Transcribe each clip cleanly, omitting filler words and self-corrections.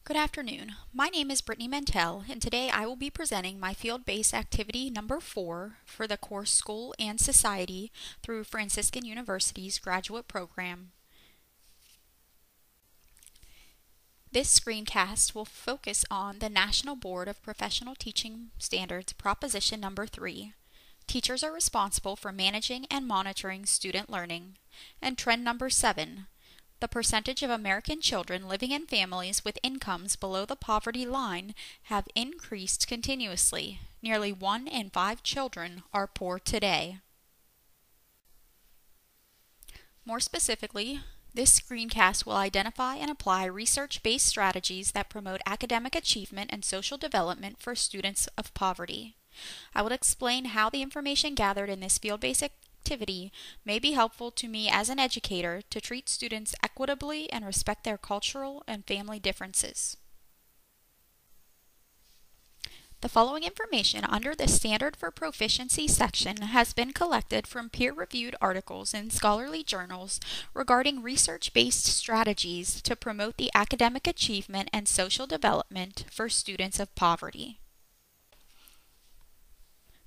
Good afternoon. My name is Brittany Mantell, and today I will be presenting my field-based activity number 4 for the course School and Society through Franciscan University's graduate program. This screencast will focus on the National Board of Professional Teaching Standards Proposition number 3. Teachers are responsible for managing and monitoring student learning, and trend number 7. The percentage of American children living in families with incomes below the poverty line have increased continuously. Nearly 1 in 5 children are poor today. More specifically, this screencast will identify and apply research-based strategies that promote academic achievement and social development for students of poverty. I will explain how the information gathered in this field-based activity may be helpful to me as an educator to treat students equitably and respect their cultural and family differences. The following information under the Standard for Proficiency section has been collected from peer-reviewed articles in scholarly journals regarding research-based strategies to promote the academic achievement and social development for students of poverty.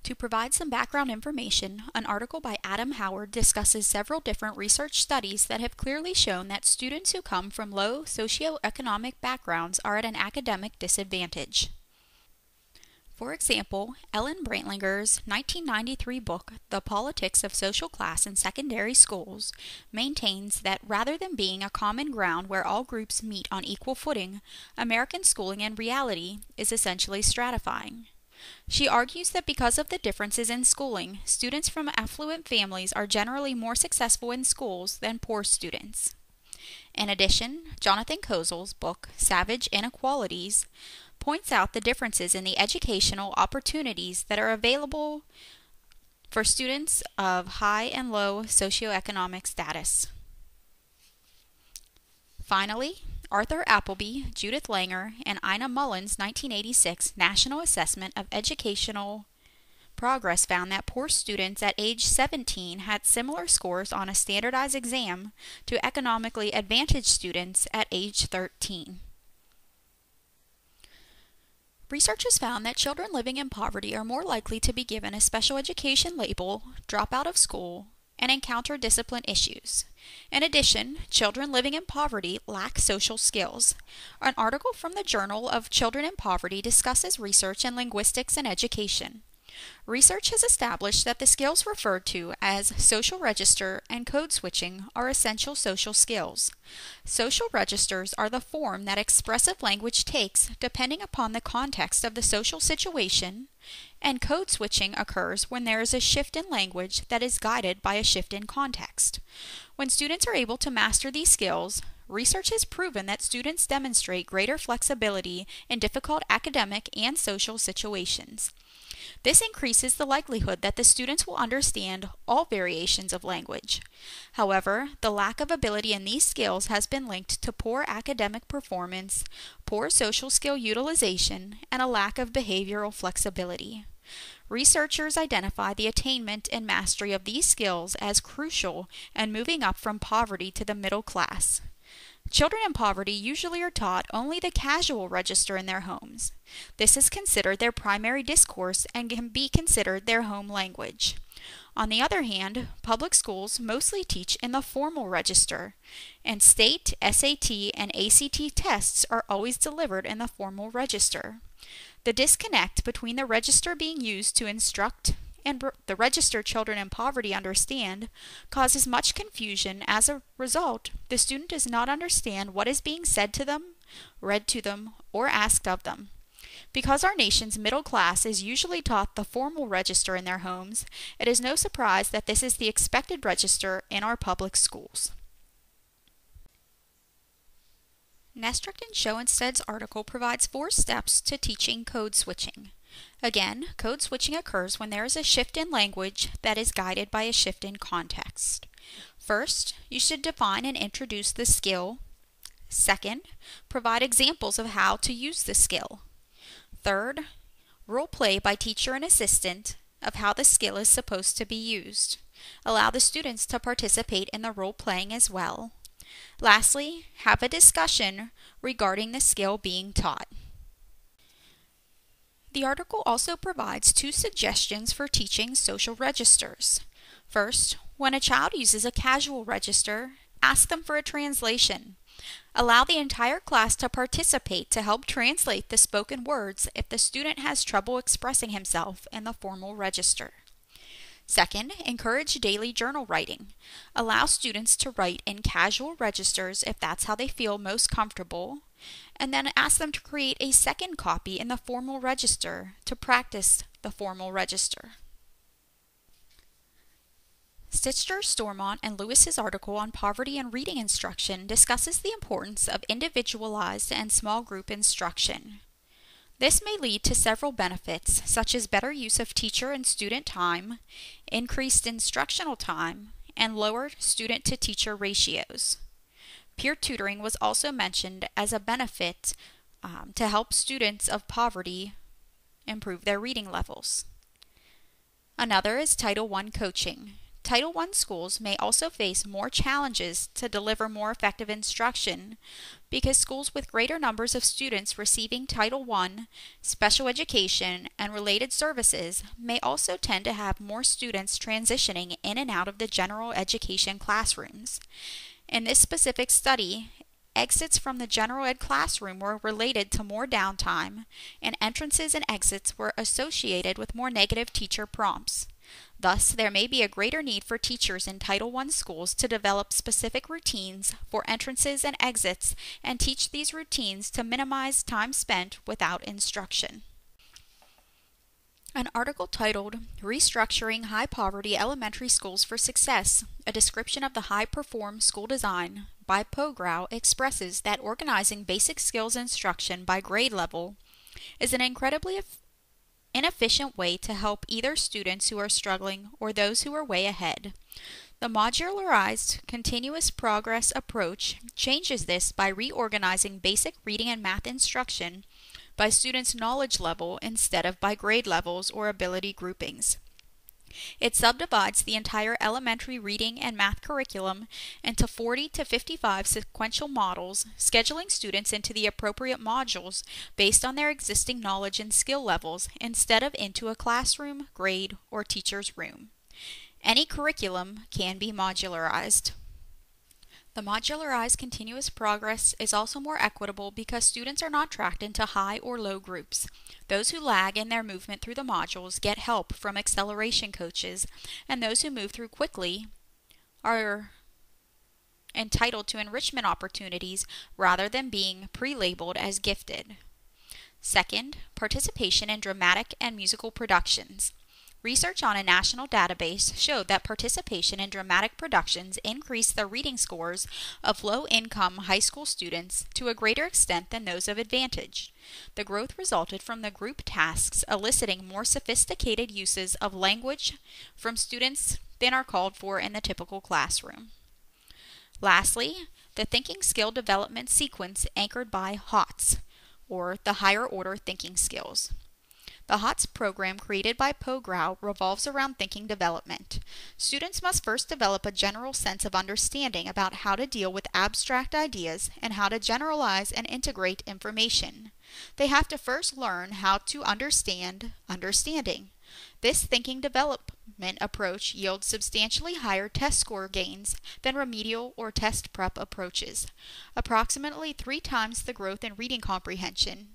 To provide some background information, an article by Adam Howard discusses several different research studies that have clearly shown that students who come from low socioeconomic backgrounds are at an academic disadvantage. For example, Ellen Brantlinger's 1993 book, The Politics of Social Class in Secondary Schools, maintains that rather than being a common ground where all groups meet on equal footing, American schooling in reality is essentially stratifying. She argues that because of the differences in schooling, students from affluent families are generally more successful in schools than poor students. In addition, Jonathan Kozel's book, Savage Inequalities, points out the differences in the educational opportunities that are available for students of high and low socioeconomic status. Finally, Arthur Appleby, Judith Langer, and Ina Mullen's 1986 National Assessment of Educational Progress found that poor students at age 17 had similar scores on a standardized exam to economically advantaged students at age 13. Research has found that children living in poverty are more likely to be given a special education label, drop out of school, and encounter discipline issues. In addition, children living in poverty lack social skills. An article from the Journal of Children in Poverty discusses research in linguistics and education. Research has established that the skills referred to as social register and code switching are essential social skills. Social registers are the form that expressive language takes depending upon the context of the social situation, and code switching occurs when there is a shift in language that is guided by a shift in context. When students are able to master these skills, research has proven that students demonstrate greater flexibility in difficult academic and social situations. This increases the likelihood that the students will understand all variations of language. However, the lack of ability in these skills has been linked to poor academic performance, poor social skill utilization, and a lack of behavioral flexibility. Researchers identify the attainment and mastery of these skills as crucial in moving up from poverty to the middle class. Children in poverty usually are taught only the casual register in their homes. This is considered their primary discourse and can be considered their home language. On the other hand, public schools mostly teach in the formal register, and state, SAT, and ACT tests are always delivered in the formal register. The disconnect between the register being used to instruct and the register children in poverty understand causes much confusion. As a result, the student does not understand what is being said to them, read to them, or asked of them. Because our nation's middle class is usually taught the formal register in their homes, it is no surprise that this is the expected register in our public schools. Nestrick and Schoensted's article provides 4 steps to teaching code switching. Again, code switching occurs when there is a shift in language that is guided by a shift in context. First, you should define and introduce the skill. Second, provide examples of how to use the skill. Third, role play by teacher and assistant of how the skill is supposed to be used. Allow the students to participate in the role playing as well. Lastly, have a discussion regarding the skill being taught. The article also provides 2 suggestions for teaching social registers. First, when a child uses a casual register, ask them for a translation. Allow the entire class to participate to help translate the spoken words if the student has trouble expressing himself in the formal register. Second, encourage daily journal writing. Allow students to write in casual registers if that's how they feel most comfortable, and then ask them to create a second copy in the formal register to practice the formal register. Stitcher, Stormont, and Lewis's article on poverty and reading instruction discusses the importance of individualized and small group instruction. This may lead to several benefits, such as better use of teacher and student time, increased instructional time, and lower student-to-teacher ratios. Peer tutoring was also mentioned as a benefit to help students of poverty improve their reading levels. Another is Title I coaching. Title I schools may also face more challenges to deliver more effective instruction because schools with greater numbers of students receiving Title I, special education, and related services may also tend to have more students transitioning in and out of the general education classrooms. In this specific study, exits from the general ed classroom were related to more downtime, and entrances and exits were associated with more negative teacher prompts. Thus, there may be a greater need for teachers in Title I schools to develop specific routines for entrances and exits and teach these routines to minimize time spent without instruction. An article titled Restructuring High Poverty Elementary Schools for Success, a description of the high-perform school design by Pogrow expresses that organizing basic skills instruction by grade level is an incredibly inefficient way to help either students who are struggling or those who are way ahead. The modularized continuous progress approach changes this by reorganizing basic reading and math instruction by students' knowledge level instead of by grade levels or ability groupings. It subdivides the entire elementary reading and math curriculum into 40 to 55 sequential models, scheduling students into the appropriate modules based on their existing knowledge and skill levels instead of into a classroom, grade, or teacher's room. Any curriculum can be modularized. The modularized continuous progress is also more equitable because students are not tracked into high or low groups. Those who lag in their movement through the modules get help from acceleration coaches, and those who move through quickly are entitled to enrichment opportunities rather than being pre-labeled as gifted. Second, participation in dramatic and musical productions. Research on a national database showed that participation in dramatic productions increased the reading scores of low-income high school students to a greater extent than those of advantaged. The growth resulted from the group tasks eliciting more sophisticated uses of language from students than are called for in the typical classroom. Lastly, the thinking skill development sequence anchored by HOTS, or the higher order thinking skills. The HOTS program created by Pogrow revolves around thinking development. Students must first develop a general sense of understanding about how to deal with abstract ideas and how to generalize and integrate information. They have to first learn how to understand understanding. This thinking development approach yields substantially higher test score gains than remedial or test prep approaches, approximately 3 times the growth in reading comprehension,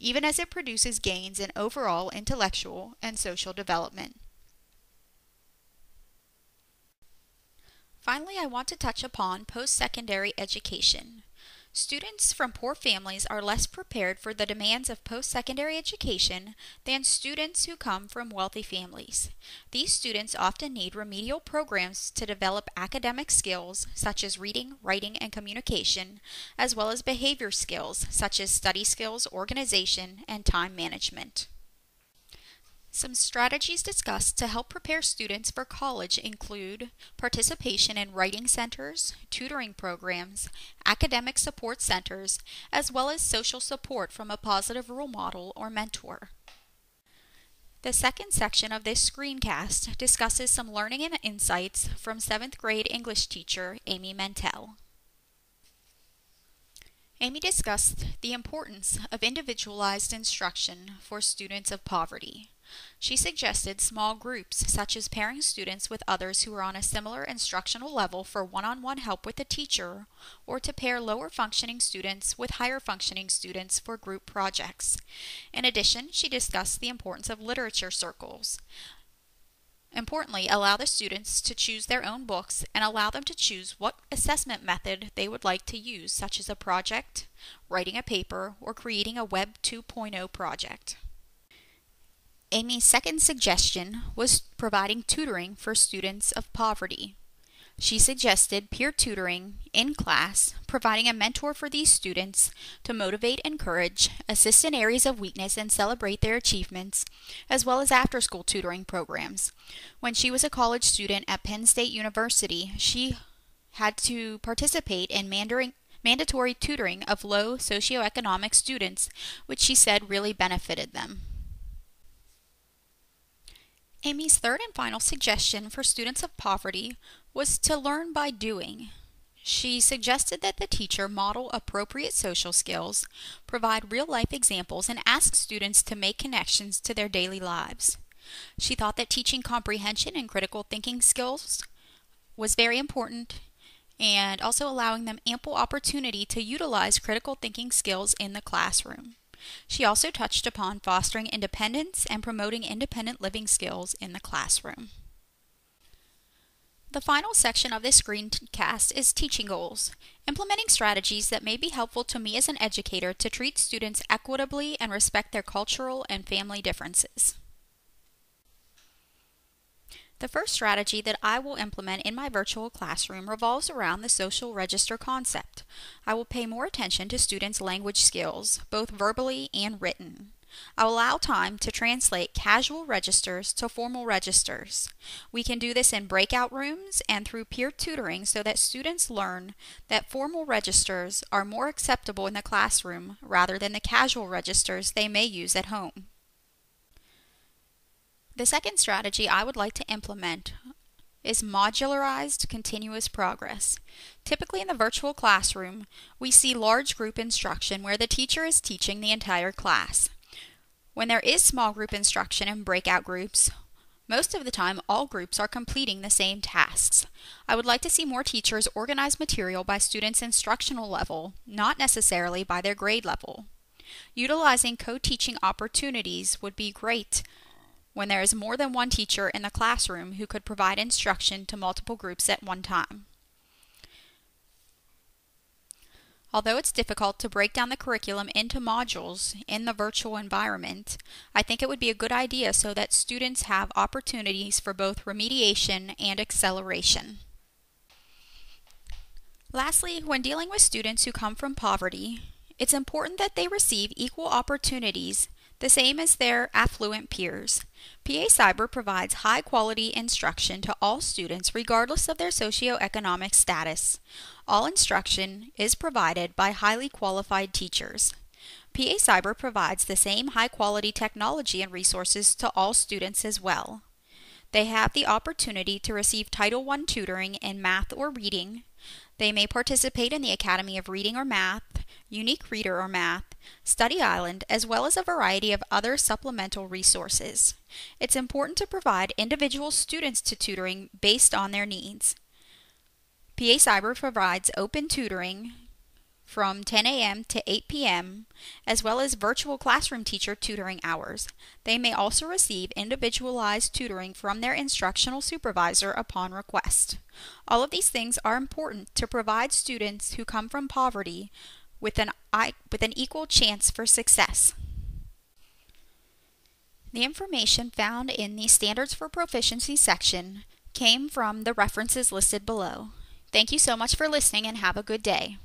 even as it produces gains in overall intellectual and social development. Finally, I want to touch upon post-secondary education. Students from poor families are less prepared for the demands of post-secondary education than students who come from wealthy families. These students often need remedial programs to develop academic skills such as reading, writing, and communication, as well as behavior skills such as study skills, organization, and time management. Some strategies discussed to help prepare students for college include participation in writing centers, tutoring programs, academic support centers, as well as social support from a positive role model or mentor. The second section of this screencast discusses some learning and insights from 7th grade English teacher Amy Mentel. Amy discussed the importance of individualized instruction for students of poverty. She suggested small groups, such as pairing students with others who are on a similar instructional level for one-on-one help with a teacher, or to pair lower functioning students with higher functioning students for group projects. In addition, she discussed the importance of literature circles. Importantly, allow the students to choose their own books and allow them to choose what assessment method they would like to use, such as a project, writing a paper, or creating a Web 2.0 project. Amy's second suggestion was providing tutoring for students of poverty. She suggested peer tutoring in class, providing a mentor for these students to motivate, encourage, assist in areas of weakness, and celebrate their achievements, as well as after-school tutoring programs. When she was a college student at Penn State University, she had to participate in mandatory tutoring of low socioeconomic students, which she said really benefited them. Amy's third and final suggestion for students of poverty was to learn by doing. She suggested that the teacher model appropriate social skills, provide real-life examples, and ask students to make connections to their daily lives. She thought that teaching comprehension and critical thinking skills was very important, and also allowing them ample opportunity to utilize critical thinking skills in the classroom. She also touched upon fostering independence and promoting independent living skills in the classroom. The final section of this screencast is teaching goals, implementing strategies that may be helpful to me as an educator to treat students equitably and respect their cultural and family differences. The first strategy that I will implement in my virtual classroom revolves around the social register concept. I will pay more attention to students' language skills, both verbally and written. I will allow time to translate casual registers to formal registers. We can do this in breakout rooms and through peer tutoring so that students learn that formal registers are more acceptable in the classroom rather than the casual registers they may use at home. The second strategy I would like to implement is modularized continuous progress. Typically in the virtual classroom, we see large group instruction where the teacher is teaching the entire class. When there is small group instruction and breakout groups, most of the time all groups are completing the same tasks. I would like to see more teachers organize material by students' instructional level, not necessarily by their grade level. Utilizing co-teaching opportunities would be great when there is more than one teacher in the classroom who could provide instruction to multiple groups at one time. Although it's difficult to break down the curriculum into modules in the virtual environment, I think it would be a good idea so that students have opportunities for both remediation and acceleration. Lastly, when dealing with students who come from poverty, it's important that they receive equal opportunities, the same as their affluent peers. PA Cyber provides high-quality instruction to all students regardless of their socioeconomic status. All instruction is provided by highly qualified teachers. PA Cyber provides the same high-quality technology and resources to all students as well. They have the opportunity to receive Title I tutoring in math or reading. They may participate in the Academy of Reading or Math, Unique Reader or Math, Study Island, as well as a variety of other supplemental resources. It's important to provide individual students to tutoring based on their needs. PA Cyber provides open tutoring from 10 a.m. to 8 p.m., as well as virtual classroom teacher tutoring hours. They may also receive individualized tutoring from their instructional supervisor upon request. All of these things are important to provide students who come from poverty with an equal chance for success. The information found in the Standards for Proficiency section came from the references listed below. Thank you so much for listening and have a good day.